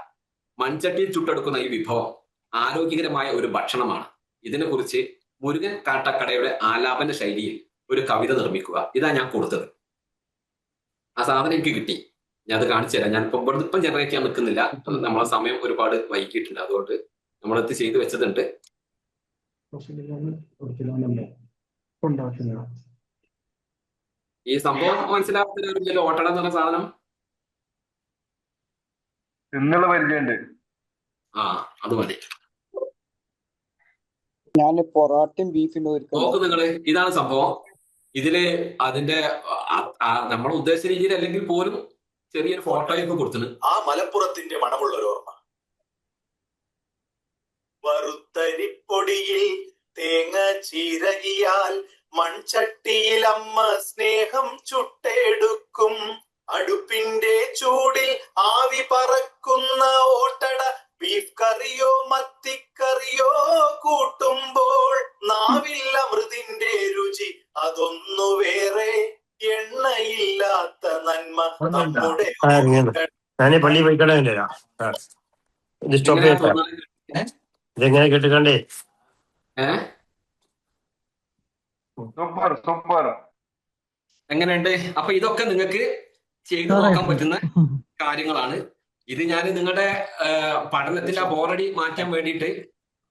മൺചട്ടിയിൽ ചുട്ടെടുക്കുന്ന ഈ വിഭവം ആരോഗ്യകരമായ ഒരു ഭക്ഷണമാണ്. ഇതിനെക്കുറിച്ച് മുരുകൻ കാട്ടക്കടയുടെ ആലാപന ശൈലിയിൽ ഒരു കവിത നിർമ്മിക്കുക. ഇതാ ഞാൻ കൊടുത്തത്. ആ സാധനം എനിക്ക് കിട്ടി. ഞാൻ അത് കാണിച്ചു തരാം. ഞാൻ ഇപ്പം ജനറേറ്റ് ചെയ്യാൻ നിൽക്കുന്നില്ല. നമ്മളെ സമയം ഒരുപാട് വൈകിട്ടുണ്ട്. അതുകൊണ്ട് നമ്മളത് ചെയ്തു വെച്ചതുണ്ട്. ഈ സംഭവം മനസ്സിലാക്കുന്ന ഓട്ടട എന്ന് പറഞ്ഞ സാധനം എന്നുള്ള പരിചയമുണ്ട്. ആ, അത് മതി. ഞാൻ പൊറോട്ടയും ബീഫിനും നോക്ക് നിങ്ങള്, ഇതാണ് സംഭവം. ഇതില് അതിന്റെ നമ്മൾ ഉദ്ദേശിച്ച രീതിയിൽ അല്ലെങ്കിൽ പോലും ചെറിയൊരു ഫോട്ടോയൊക്കെ കൊടുത്തിന്. ആ മലപ്പുറത്തിന്റെ മണമുള്ള ഒരു ഓർമ്മ. വറുത്തരിപ്പൊടിയിൽ തേങ്ങ ചിരകിയാൽ മൺചട്ടിയിൽ അമ്മ സ്നേഹം ചുട്ടെടുക്കും. അടുപ്പിന്റെ ചൂടിൽ ആവി പറക്കുന്ന ഓട്ടട ബീഫ് കറിയോ മത്തിക്കറിയോ കൂട്ടുമ്പോൾ നാവിൽ അമൃതിന്റെ രുചി അതൊന്നു വേറെ. എണ്ണയില്ലാത്ത നന്മ നമ്മുടെ ഞാനേ പള്ളി പോയിക്കട ഇത് സ്റ്റോപ്പ് ചെയ്യട്ടെ. ഇതെങ്ങനെ കേട്ടുകണ്ടേ? Super super. എങ്ങനെയുണ്ട്? അപ്പൊ ഇതൊക്കെ നിങ്ങൾക്ക് ചെയ്തു നോക്കാൻ പറ്റുന്ന കാര്യങ്ങളാണ്. ഇത് ഞാൻ നിങ്ങളുടെ പഠനത്തിന്റെ ആ ബോറടി മാറ്റാൻ വേണ്ടിയിട്ട്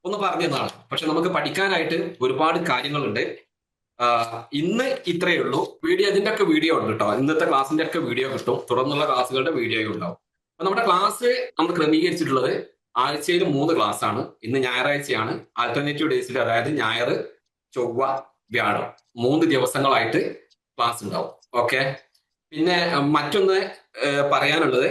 ഒന്ന് പറഞ്ഞു തന്നതാണ്. പക്ഷെ നമുക്ക് പഠിക്കാനായിട്ട് ഒരുപാട് കാര്യങ്ങളുണ്ട്. ഇന്ന് ഇത്രയേ ഉള്ളൂ. ഇതിന്റെ ഒക്കെ വീഡിയോ ഉണ്ട് കേട്ടോ. ഇന്നത്തെ ക്ലാസ്സിന്റെ ഒക്കെ വീഡിയോ കിട്ടും. തുടർന്നുള്ള ക്ലാസ്സുകളുടെ വീഡിയോ ഉണ്ടാവും. അപ്പൊ നമ്മുടെ ക്ലാസ് നമ്മൾ ക്രമീകരിച്ചിട്ടുള്ളത് ആഴ്ചയിൽ 3 ക്ലാസ് ആണ്. ഇന്ന് ഞായറാഴ്ചയാണ്. ആൾട്ടർനേറ്റീവ് ഡേയ്സിൽ, അതായത് ഞായർ, ചൊവ്വ, വ്യാഴം 3 ദിവസങ്ങളായിട്ട് ക്ലാസ് ഉണ്ടാവും. ഓക്കെ. പിന്നെ മറ്റൊന്ന് പറയാനുള്ളത്,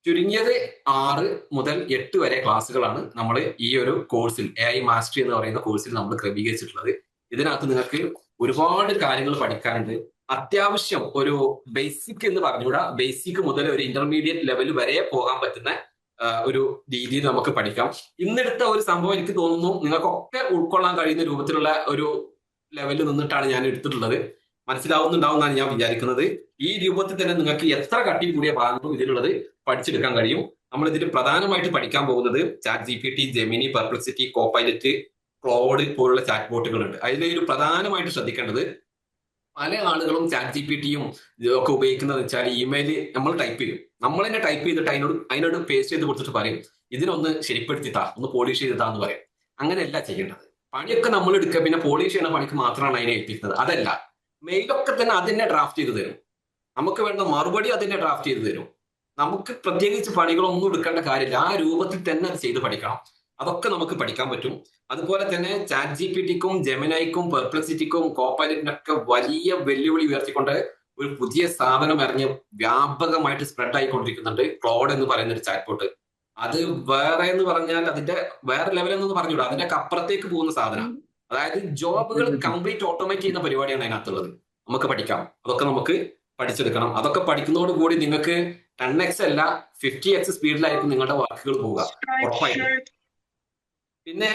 ചുരുങ്ങിയത് 6 മുതൽ 8 വരെ ക്ലാസ്സുകളാണ് നമ്മൾ ഈ ഒരു കോഴ്സിൽ, AI മാസ്റ്ററി എന്ന് പറയുന്ന കോഴ്സിൽ നമ്മൾ ക്രമീകരിച്ചിട്ടുള്ളത്. ഇതിനകത്ത് നിങ്ങൾക്ക് ഒരുപാട് കാര്യങ്ങൾ പഠിക്കാനുണ്ട്. അത്യാവശ്യം ഒരു ബേസിക് എന്ന് പറഞ്ഞുകൂടാ, ബേസിക് മുതൽ ഒരു ഇന്റർമീഡിയറ്റ് ലെവൽ വരെ പോകാൻ പറ്റുന്ന ഒരു രീതിയിൽ നമുക്ക് പഠിക്കാം. ഇന്നെടുത്ത ഒരു സംഭവം എനിക്ക് തോന്നുന്നു നിങ്ങൾക്കൊക്കെ ഉൾക്കൊള്ളാൻ കഴിയുന്ന രൂപത്തിലുള്ള ഒരു ലെവലിൽ നിന്നിട്ടാണ് ഞാൻ എടുത്തിട്ടുള്ളത്. മനസ്സിലാവുന്നുണ്ടാവും എന്നാണ് ഞാൻ വിചാരിക്കുന്നത്. ഈ രൂപത്തിൽ തന്നെ നിങ്ങൾക്ക് എത്ര കട്ടി കൂടിയ ഭാഗങ്ങളും ഇതിലുള്ളത് പഠിച്ചെടുക്കാൻ കഴിയും. നമ്മൾ ഇതിൽ പ്രധാനമായിട്ട് പഠിക്കാൻ പോകുന്നത് ChatGPT, Gemini, Perplexity, Copilot, Claude പോലുള്ള ചാറ്റ് ബോട്ടുകളുണ്ട്. അതിലൊരു പ്രധാനമായിട്ട് ശ്രദ്ധിക്കേണ്ടത്, പല ആളുകളും ChatGPT-യും ഒക്കെ ഉപയോഗിക്കുന്നത് വെച്ചാൽ ഇമെയിൽ നമ്മൾ ടൈപ്പ് ചെയ്യും. നമ്മൾ തന്നെ ടൈപ്പ് ചെയ്തിട്ട് അതിനോട് പേസ്റ്റ് ചെയ്ത് കൊടുത്തിട്ട് പറയും ഇതിനൊന്ന് ശരിപ്പെടുത്തിത്താ, ഒന്ന് പോളിഷ് ചെയ്തിത്താ എന്ന് പറയും. അങ്ങനെയല്ല ചെയ്യേണ്ടത്. പണിയൊക്കെ നമ്മൾ എടുക്കുക, പിന്നെ പോളിഷ് ചെയ്യുന്ന പണിക്ക് മാത്രമാണ് അതിനെ ഏൽപ്പിക്കുന്നത്. അതല്ല, മെയിലൊക്കെ തന്നെ അതിനെ ഡ്രാഫ്റ്റ് ചെയ്ത് തരും. നമുക്ക് വേണ്ട മറുപടി അതിനെ ഡ്രാഫ്റ്റ് ചെയ്ത് തരും. നമുക്ക് പ്രത്യേകിച്ച് പണികളൊന്നും എടുക്കേണ്ട കാര്യമില്ല. ആ രൂപത്തിൽ തന്നെ അത് ചെയ്ത് പഠിക്കണം. അതൊക്കെ നമുക്ക് പഠിക്കാൻ പറ്റും. അതുപോലെ തന്നെ ChatGPT-ക്കും ജെമിനൈക്കും പെർപ്ലക്സിറ്റിക്കും കോപൈലറ്റിനൊക്കെ വലിയ വെല്ലുവിളി ഉയർത്തിക്കൊണ്ട് ഒരു പുതിയ സാധനം ഇറങ്ങി വ്യാപകമായിട്ട് സ്പ്രെഡ് ആയിക്കൊണ്ടിരിക്കുന്നുണ്ട്. ക്ലോഡ് എന്ന് പറയുന്ന ഒരു ചാറ്റ് ബോട്ട്. അത് വേറെ എന്ന് പറഞ്ഞാൽ അതിന്റെ വേറെ ലെവൽ എന്നൊന്ന് പറഞ്ഞുകൂടാ, അതിന്റെ അപ്പുറത്തേക്ക് പോകുന്ന സാധനം. അതായത് ജോബുകൾ കംപ്ലീറ്റ് ഓട്ടോമേറ്റ് ചെയ്യുന്ന പരിപാടിയാണ് അതിനകത്തുള്ളത്. നമുക്ക് പഠിക്കാം. അതൊക്കെ നമുക്ക് പഠിച്ചെടുക്കണം. അതൊക്കെ പഠിക്കുന്നതോടുകൂടി നിങ്ങൾക്ക് 10x അല്ല 50x സ്പീഡിലായിരിക്കും നിങ്ങളുടെ വർക്കുകൾ പോവുക. ഉറപ്പായിട്ടും പിന്നെ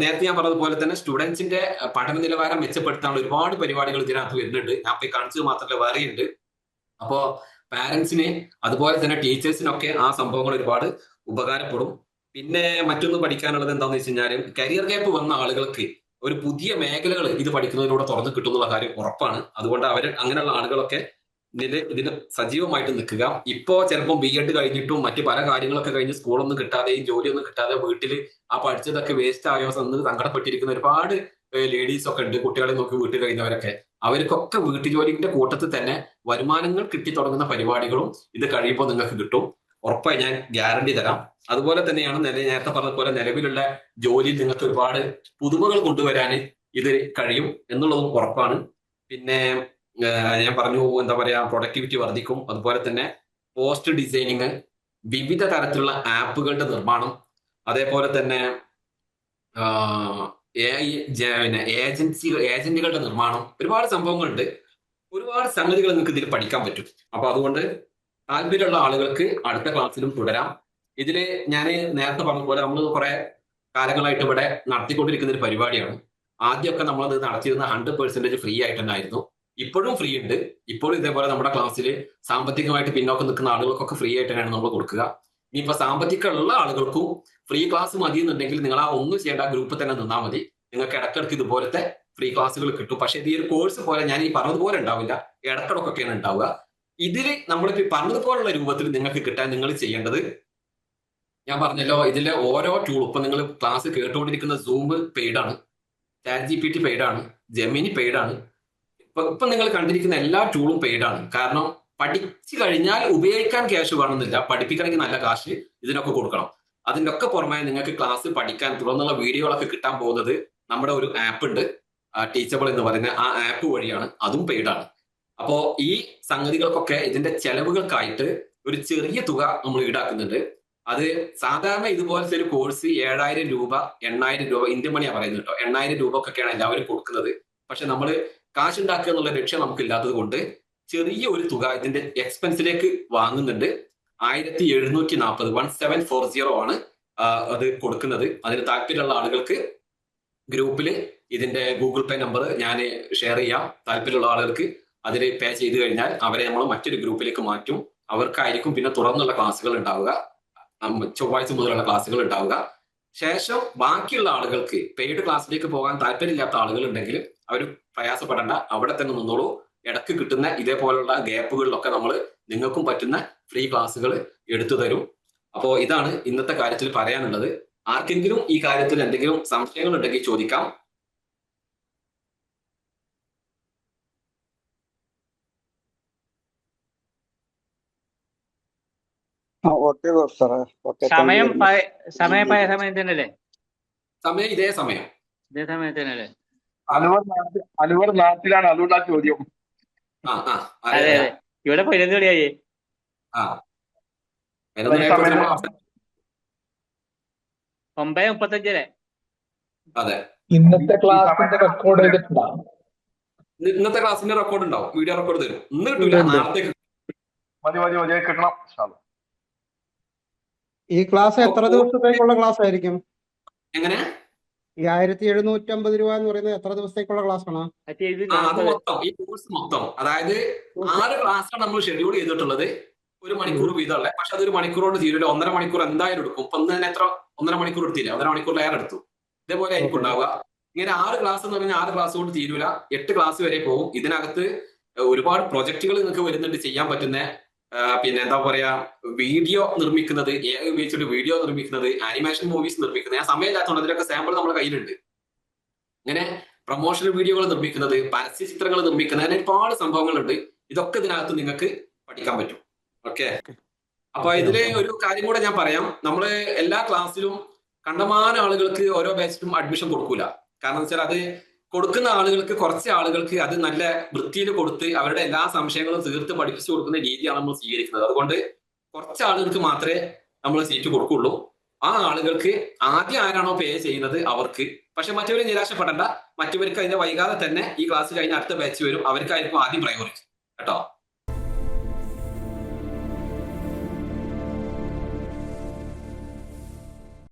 നേരത്തെ ഞാൻ പറഞ്ഞതുപോലെ തന്നെ സ്റ്റുഡൻസിന്റെ പഠന നിലവാരം മെച്ചപ്പെടുത്താനുള്ള ഒരുപാട് പരിപാടികൾ ഇതിനകത്ത് വരുന്നുണ്ട്. ഞാൻ പോയി കാണിച്ചത് മാത്രമല്ല വേറെയുണ്ട്. അപ്പോ പാരന്റ്സിന് അതുപോലെ തന്നെ ടീച്ചേഴ്സിനൊക്കെ ആ സംഭവങ്ങൾ ഒരുപാട് ഉപകാരപ്പെടും. പിന്നെ മറ്റൊന്ന് പഠിക്കാനുള്ളത് എന്താണെന്ന് വെച്ച് കഴിഞ്ഞാൽ കരിയർ ഗ്യാപ്പ് വന്ന ആളുകൾക്ക് ഒരു പുതിയ മേഖലകൾ ഇത് പഠിക്കുന്നതിലൂടെ തുറന്നു കിട്ടുന്നുള്ള കാര്യം ഉറപ്പാണ്. അതുകൊണ്ട് അങ്ങനെയുള്ള ആളുകളൊക്കെ ഇതിന് സജീവമായിട്ട് നിൽക്കുക. ഇപ്പോ ചിലപ്പോൾ BEd കഴിഞ്ഞിട്ടും മറ്റു പല കാര്യങ്ങളൊക്കെ കഴിഞ്ഞ് സ്കൂളൊന്നും കിട്ടാതെയും ജോലിയൊന്നും കിട്ടാതെ വീട്ടിൽ ആ പഠിച്ചതൊക്കെ വേസ്റ്റ് ആയോ എന്ന് സങ്കടപ്പെട്ടിരിക്കുന്ന ഒരുപാട് ലേഡീസ് ഒക്കെ ഉണ്ട്. കുട്ടികളെ നോക്കി വീട്ടിൽ കഴിഞ്ഞവരൊക്കെ അവർക്കൊക്കെ വീട്ടുജോലിന്റെ കൂട്ടത്തിൽ തന്നെ വരുമാനങ്ങൾ കിട്ടി തുടങ്ങുന്ന പരിപാടികളും ഇത് കഴിയുമ്പോൾ നിങ്ങൾക്ക് കിട്ടും. ഉറപ്പായി ഞാൻ ഗ്യാരണ്ടി തരാം. അതുപോലെ തന്നെയാണ് നേരത്തെ പറഞ്ഞതുപോലെ നിലവിലുള്ള ജോലിയിൽ നിങ്ങൾക്ക് ഒരുപാട് പുതുമകൾ കൊണ്ടുവരാൻ ഇത് കഴിയും എന്നുള്ളതും ഉറപ്പാണ്. പിന്നെ ഞാൻ പറഞ്ഞു എന്താ പറയാ പ്രൊഡക്ടിവിറ്റി വർദ്ധിക്കും. അതുപോലെ തന്നെ പോസ്റ്റ് ഡിസൈനിങ്, വിവിധ തരത്തിലുള്ള ആപ്പുകളുടെ നിർമ്മാണം, അതേപോലെ തന്നെ ഏജന്റുകളുടെ നിർമ്മാണം, ഒരുപാട് സംഭവങ്ങളുണ്ട്. ഒരുപാട് സംഗതികൾ നിങ്ങൾക്ക് ഇതിൽ പഠിക്കാൻ പറ്റും. അപ്പൊ അതുകൊണ്ട് താല്പര്യമുള്ള ആളുകൾക്ക് അടുത്ത ക്ലാസ്സിലും തുടരാം. ഇതില് ഞാൻ നേരത്തെ പറഞ്ഞ പോലെ നമ്മൾ കുറെ കാലങ്ങളായിട്ട് ഇവിടെ നടത്തിക്കൊണ്ടിരിക്കുന്ന ഒരു പരിപാടിയാണ്. ആദ്യമൊക്കെ നമ്മളത് നടത്തിയിരുന്ന 100% ഫ്രീ ആയിട്ട് തന്നെയായിരുന്നു. ഇപ്പോഴും ഫ്രീ ഉണ്ട്. ഇപ്പോഴും ഇതേപോലെ നമ്മുടെ ക്ലാസ്സിൽ സാമ്പത്തികമായിട്ട് പിന്നോക്കം നിൽക്കുന്ന ആളുകൾക്കൊക്കെ ഫ്രീ ആയിട്ട് തന്നെയാണ് നമ്മൾ കൊടുക്കുക. ഇനിയിപ്പോ സാമ്പത്തികമുള്ള ആളുകൾക്കും ഫ്രീ ക്ലാസ് മതി എന്നുണ്ടെങ്കിൽ നിങ്ങൾ ആ ഒന്നും ചെയ്യേണ്ട ഗ്രൂപ്പിൽ തന്നെ നിന്നാൽ മതി. നിങ്ങൾക്ക് ഇടയ്ക്കിടയ്ക്ക് ഇതുപോലത്തെ ഫ്രീ ക്ലാസ്സുകൾ കിട്ടും. പക്ഷെ ഇത് ഈ ഒരു കോഴ്സ് പോലെ ഞാൻ ഈ പറഞ്ഞതുപോലെ ഉണ്ടാവില്ല, ഇടക്കിടക്കൊക്കെയാണ് ഉണ്ടാവുക. ഇതിൽ നമ്മളിപ്പോ പറഞ്ഞതുപോലുള്ള രൂപത്തിൽ നിങ്ങൾക്ക് കിട്ടാൻ നിങ്ങൾ ചെയ്യേണ്ടത്, ഞാൻ പറഞ്ഞല്ലോ, ഇതിലെ ഓരോ ടൂൾ ഇപ്പൊ നിങ്ങൾ ക്ലാസ് കേട്ടുകൊണ്ടിരിക്കുന്ന Zoom പെയ്ഡാണ്, ChatGPT പെയ്ഡാണ്, ജെമിനി പെയ്ഡാണ്. ഇപ്പൊ നിങ്ങൾ കണ്ടിരിക്കുന്ന എല്ലാ ടൂളും പെയ്ഡാണ്. കാരണം പഠിച്ചു കഴിഞ്ഞാൽ ഉപയോഗിക്കാൻ ക്യാഷ് വേണമെന്നില്ല, പഠിപ്പിക്കണമെങ്കിൽ നല്ല കാശ് ഇതിനൊക്കെ കൊടുക്കണം. അതിന്റെ ഒക്കെ പുറമെ നിങ്ങൾക്ക് ക്ലാസ് പഠിക്കാൻ തുടർന്നുള്ള വീഡിയോകളൊക്കെ കിട്ടാൻ പോകുന്നത് നമ്മുടെ ഒരു ആപ്പ് ഉണ്ട്, ടീച്ചബിൾ എന്ന് പറയുന്ന ആ ആപ്പ് വഴിയാണ്. അതും പെയ്ഡാണ്. അപ്പോ ഈ സംഗതികൾക്കൊക്കെ ഇതിന്റെ ചെലവുകൾക്കായിട്ട് ഒരു ചെറിയ തുക നമ്മൾ ഈടാക്കുന്നുണ്ട്. അത് സാധാരണ ഇതുപോലത്തെ ഒരു കോഴ്സ് 7,000 രൂപ 8,000 രൂപ ഇന്ത്യൻ മണിയാണ് പറയുന്നത് കേട്ടോ. 8,000 രൂപ ഒക്കെയാണ് എല്ലാവരും കൊടുക്കുന്നത്. പക്ഷെ നമ്മൾ കാശ് ഉണ്ടാക്കുക എന്നുള്ള ലക്ഷ്യം നമുക്ക് ഇല്ലാത്തത് കൊണ്ട് ചെറിയ ഒരു തുക ഇതിന്റെ എക്സ്പെൻസിലേക്ക് വാങ്ങുന്നുണ്ട്. 1,740 1740 ആണ് അത് കൊടുക്കുന്നത്. അതിന് താല്പര്യമുള്ള ആളുകൾക്ക് ഗ്രൂപ്പിൽ ഇതിന്റെ ഗൂഗിൾ പേ നമ്പർ ഞാൻ ഷെയർ ചെയ്യാം. താല്പര്യമുള്ള ആളുകൾക്ക് അതിൽ പേ ചെയ്ത് കഴിഞ്ഞാൽ അവരെ നമ്മൾ മറ്റൊരു ഗ്രൂപ്പിലേക്ക് മാറ്റും. അവർക്കായിരിക്കും പിന്നെ തുടർന്നുള്ള ക്ലാസ്സുകൾ ഉണ്ടാവുക, ചൊവ്വാഴ്ച മുതലുള്ള ക്ലാസ്സുകൾ ഉണ്ടാവുക. ശേഷം ബാക്കിയുള്ള ആളുകൾക്ക് പെയ്ഡ് ക്ലാസ്സിലേക്ക് പോകാൻ താല്പര്യമില്ലാത്ത ആളുകൾ ഉണ്ടെങ്കിൽ അവർ പ്രയാസപ്പെടേണ്ട, അവിടെ തന്നെ നിന്നോളൂ. ഇടയ്ക്ക് കിട്ടുന്ന ഇതേപോലുള്ള ഗ്യാപ്പുകളിലൊക്കെ നമ്മൾ നിങ്ങൾക്കും പറ്റുന്ന ഫ്രീ ക്ലാസ്സുകൾ എടുത്തു തരും. അപ്പോൾ ഇതാണ് ഇന്നത്തെ കാര്യത്തിൽ പറയാനുള്ളത്. ആർക്കെങ്കിലും ഈ കാര്യത്തിൽ എന്തെങ്കിലും സംശയങ്ങൾ ഉണ്ടെങ്കിൽ ചോദിക്കാം. സമയം തന്നെയല്ലേ? സമയം ഇതേ സമയം തന്നെയല്ലേ? അനുവർ നാട്ടിലാണ്, അതുകൊണ്ടാ ചോദ്യം. അതെ, ഇവിടെ 11 കളിയായി. 9:35 അതെ. ഇന്നത്തെ ക്ലാസ്സിന്റെ റെക്കോർഡ് ചെയ്തിട്ടുണ്ടോ? ഇന്നത്തെ ക്ലാസ്സിന്റെ റെക്കോർഡ് ഉണ്ടാവും, വീഡിയോ റെക്കോർഡ് തരും. ഇന്ന് കിട്ടൂല, നാളത്തേക്ക് മതി കിട്ടണം. ഈ ക്ലാസ് എത്ര ദിവസത്തേക്കുള്ള ക്ലാസ് ആയിരിക്കും? എങ്ങനെ? ഈ 1,750 രൂപ എന്ന് പറയുന്നത് എത്ര ദിവസത്തേക്കുള്ള ക്ലാസ് ആണ്? അത് മൊത്തം ഈ കോഴ്സ് മൊത്തം, അതായത് 6 ക്ലാസ്സാണ് നമ്മൾ ഷെഡ്യൂൾ ചെയ്തിട്ടുള്ളത്. 1 മണിക്കൂർ വീതമുള്ള. പക്ഷെ അതൊരു മണിക്കൂറോട് തീരില്ല, 1.5 മണിക്കൂർ എന്തായാലും എടുക്കും. ഇപ്പൊ തന്നെ എത്ര 1.5 മണിക്കൂർ എടുത്തില്ല, 1.5 മണിക്കൂർ ഏറെ എടുത്തു. ഇതേപോലെ ആയിരിക്കും ഉണ്ടാവുക. ഇങ്ങനെ 6 ക്ലാസ് എന്ന് പറഞ്ഞാൽ 6 ക്ലാസ് കൊണ്ട് തീരൂല, 8 ക്ലാസ് വരെ പോകും. ഇതിനകത്ത് ഒരുപാട് പ്രൊജക്ടുകൾ നിങ്ങൾക്ക് വരുന്നുണ്ട് ചെയ്യാൻ പറ്റുന്ന. പിന്നെ എന്താ പറയാ, വീഡിയോ നിർമ്മിക്കുന്നത്, AI ഉപയോഗിച്ചിട്ട് വീഡിയോ നിർമ്മിക്കുന്നത്, ആനിമേഷൻ മൂവീസ് നിർമ്മിക്കുന്നത്. ഞാൻ സമയമില്ലാത്തതുകൊണ്ട് അതിലൊക്കെ സാമ്പിൾ നമ്മുടെ കയ്യിലുണ്ട്. ഇങ്ങനെ പ്രൊമോഷണൽ വീഡിയോകൾ നിർമ്മിക്കുന്നത്, പരസ്യ ചിത്രങ്ങൾ നിർമ്മിക്കുന്നത്, അങ്ങനെ ഒരുപാട് സംഭവങ്ങളുണ്ട്. ഇതൊക്കെ ഇതിനകത്ത് നിങ്ങൾക്ക് പഠിക്കാൻ പറ്റും. ഓക്കെ. അപ്പൊ ഇതില് ഒരു കാര്യം കൂടെ ഞാൻ പറയാം. നമ്മള് എല്ലാ ക്ലാസ്സിലും കണ്ടമാന ആളുകൾക്ക് ഓരോ ബാച്ചിലും അഡ്മിഷൻ കൊടുക്കൂല. കാരണം വെച്ചാൽ അത് കൊടുക്കുന്ന ആളുകൾക്ക്, കുറച്ച് ആളുകൾക്ക് അത് നല്ല വൃത്തിയിൽ കൊടുത്ത് അവരുടെ എല്ലാ സംശയങ്ങളും തീർത്ത് പഠിപ്പിച്ചു കൊടുക്കുന്ന രീതിയാണ് നമ്മൾ സ്വീകരിക്കുന്നത്. അതുകൊണ്ട് കുറച്ച് ആളുകൾക്ക് മാത്രമേ നമ്മൾ സീറ്റ് കൊടുക്കുള്ളൂ. ആ ആളുകൾക്ക് ആദ്യം ആരാണോ പേ ചെയ്യുന്നത് അവർക്ക്. പക്ഷെ മറ്റവരെ നിരാശപ്പെടേണ്ട, മറ്റവർക്ക് അതിന്റെ വൈകാതെ തന്നെ ഈ ക്ലാസ് കഴിഞ്ഞ് അടുത്ത ബാച്ച് വരും, അവർക്കായിരിക്കും ആദ്യം പ്രയോറിറ്റി കേട്ടോ.